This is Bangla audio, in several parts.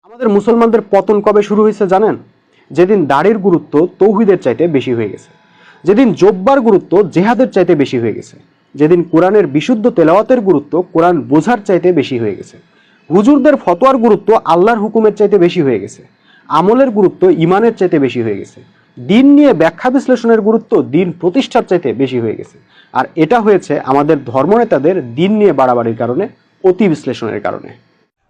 আমাদের মুসলমানদের পতন কবে শুরু হয়েছে জানেন? যেদিন দাড়ির গুরুত্ব তৌহিদের চাইতে বেশি হয়ে গেছে, যেদিন জোব্বার গুরুত্ব জেহাদের চাইতে বেশি হয়ে গেছে, যেদিন কোরআনের বিশুদ্ধ তেলাওয়াতের গুরুত্ব কোরআন বোঝার চাইতে বেশি হয়ে গেছে, হুজুরদের ফতোয়ার গুরুত্ব আল্লাহর হুকুমের চাইতে বেশি হয়ে গেছে, আমলের গুরুত্ব ইমানের চাইতে বেশি হয়ে গেছে, দিন নিয়ে ব্যাখ্যা বিশ্লেষণের গুরুত্ব দিন প্রতিষ্ঠার চাইতে বেশি হয়ে গেছে। আর এটা হয়েছে আমাদের ধর্মনেতাদের দিন নিয়ে বাড়াবাড়ির কারণে, অতি বিশ্লেষণের কারণে।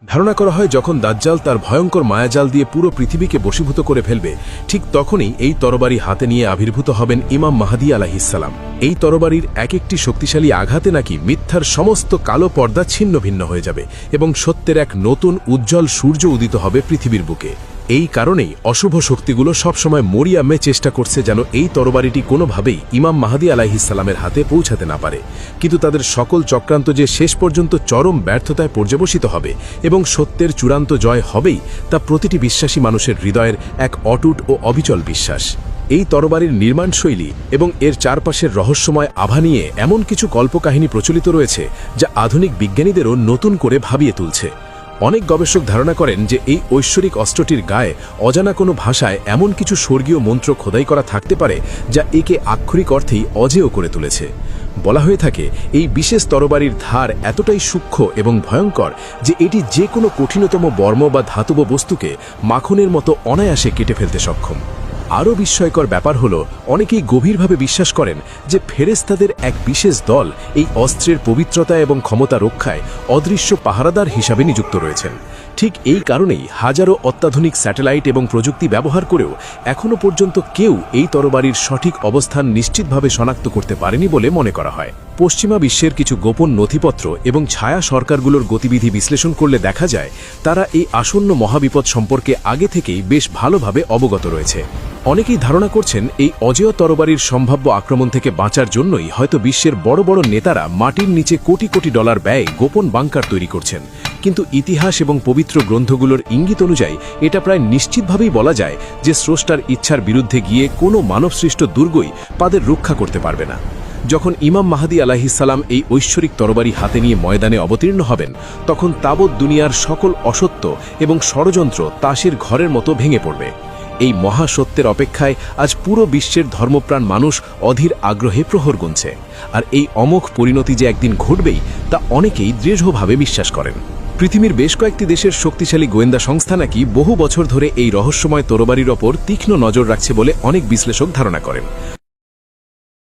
ধারণা করা হয় যখন দাজ্জাল তার ভয়ঙ্কর মায়াজাল দিয়ে পুরো পৃথিবীকে বশীভূত করে ফেলবে, ঠিক তখনই এই তরবারি হাতে নিয়ে আবির্ভূত হবেন ইমাম মাহদী আলাইহিসসালাম। এই তরবারির এক একটি শক্তিশালী আঘাতে নাকি মিথ্যার সমস্ত কালো পর্দা ছিন্ন ভিন্ন হয়ে যাবে এবং সত্যের এক নতুন উজ্জ্বল সূর্য উদিত হবে পৃথিবীর বুকে। এই কারণেই অশুভ শক্তিগুলো সবসময় মরিয়ামে চেষ্টা করছে যেন এই তরবারিটি কোনোভাবেই ইমাম মাহদী আলাইহিসসালামের হাতে পৌঁছাতে না পারে। কিন্তু তাদের সকল চক্রান্ত যে শেষ পর্যন্ত চরম ব্যর্থতায় পর্যবসিত হবে এবং সত্যের চূড়ান্ত জয় হবেই, তা প্রতিটি বিশ্বাসী মানুষের হৃদয়ের এক অটুট ও অবিচল বিশ্বাস। এই তরবারির নির্মাণশৈলী এবং এর চারপাশের রহস্যময় আভা নিয়ে এমন কিছু কল্পকাহিনী প্রচলিত রয়েছে যা আধুনিক বিজ্ঞানীদেরও নতুন করে ভাবিয়ে তুলছে। অনেক গবেষক ধারণা করেন যে এই ঐশ্বরিক অস্ত্রটির গায়ে অজানা কোনো ভাষায় এমন কিছু স্বর্গীয় মন্ত্র খোদাই করা থাকতে পারে যা একে আক্ষরিক অর্থেই অজেয় করে তুলেছে। বলা হয়ে থাকে এই বিশেষ তরবারির ধার এতটাই সূক্ষ্ম এবং ভয়ঙ্কর যে এটি যে কোনো কঠিনতম বর্ম বা ধাতব বস্তুকে মাখনের মতো অনায়াসে কেটে ফেলতে সক্ষম। আরও বিস্ময়কর ব্যাপার হলো, অনেকেই গভীরভাবে বিশ্বাস করেন যে ফেরেশতাদের এক বিশেষ দল এই অস্ত্রের পবিত্রতা এবং ক্ষমতা রক্ষায় অদৃশ্য পাহারাদার হিসাবে নিযুক্ত রয়েছেন। ঠিক এই কারণেই হাজারো অত্যাধুনিক স্যাটেলাইট এবং প্রযুক্তি ব্যবহার করেও এখনও পর্যন্ত কেউ এই তরবারির সঠিক অবস্থান নিশ্চিতভাবে শনাক্ত করতে পারেনি বলে মনে করা হয়। পশ্চিমা বিশ্বের কিছু গোপন নথিপত্র এবং ছায়া সরকারগুলোর গতিবিধি বিশ্লেষণ করলে দেখা যায় তারা এই আসন্ন মহাবিপদ সম্পর্কে আগে থেকেই বেশ ভালোভাবে অবগত রয়েছে। অনেকেই ধারণা করছেন এই অজেয় তরবারির সম্ভাব্য আক্রমণ থেকে বাঁচার জন্যই হয়তো বিশ্বের বড় বড় নেতারা মাটির নিচে কোটি কোটি ডলার ব্যয়ে গোপন বাংকার তৈরি করছেন। কিন্তু ইতিহাস এবং পবিত্র গ্রন্থগুলোর ইঙ্গিত অনুযায়ী এটা প্রায় নিশ্চিতভাবেই বলা যায় যে স্রষ্টার ইচ্ছার বিরুদ্ধে গিয়ে কোনো মানবসৃষ্ট দুর্গই তাদের রক্ষা করতে পারবে না। যখন ইমাম মাহদী আলাইহিসসালাম এই ঐশ্বরিক তরবারি হাতে নিয়ে ময়দানে অবতীর্ণ হবেন, তখন তাবৎ দুনিয়ার সকল অসত্য এবং ষড়যন্ত্র তাসের ঘরের মতো ভেঙে পড়বে। এই মহাসত্যের অপেক্ষায় আজ পুরো বিশ্বের ধর্মপ্রাণ মানুষ অধীর আগ্রহে প্রহর গুনছে। আর এই অমোঘ পরিণতি যে একদিন ঘটবেই তা অনেকেই দৃঢ়ভাবে বিশ্বাস করেন। পৃথিবীর বেশ কয়েকটি দেশের শক্তিশালী গোয়েন্দা সংস্থা নাকি বহু বছর ধরে এই রহস্যময় তরবারির ওপর তীক্ষ্ণ নজর রাখছে বলে অনেক বিশ্লেষক ধারণা করেন।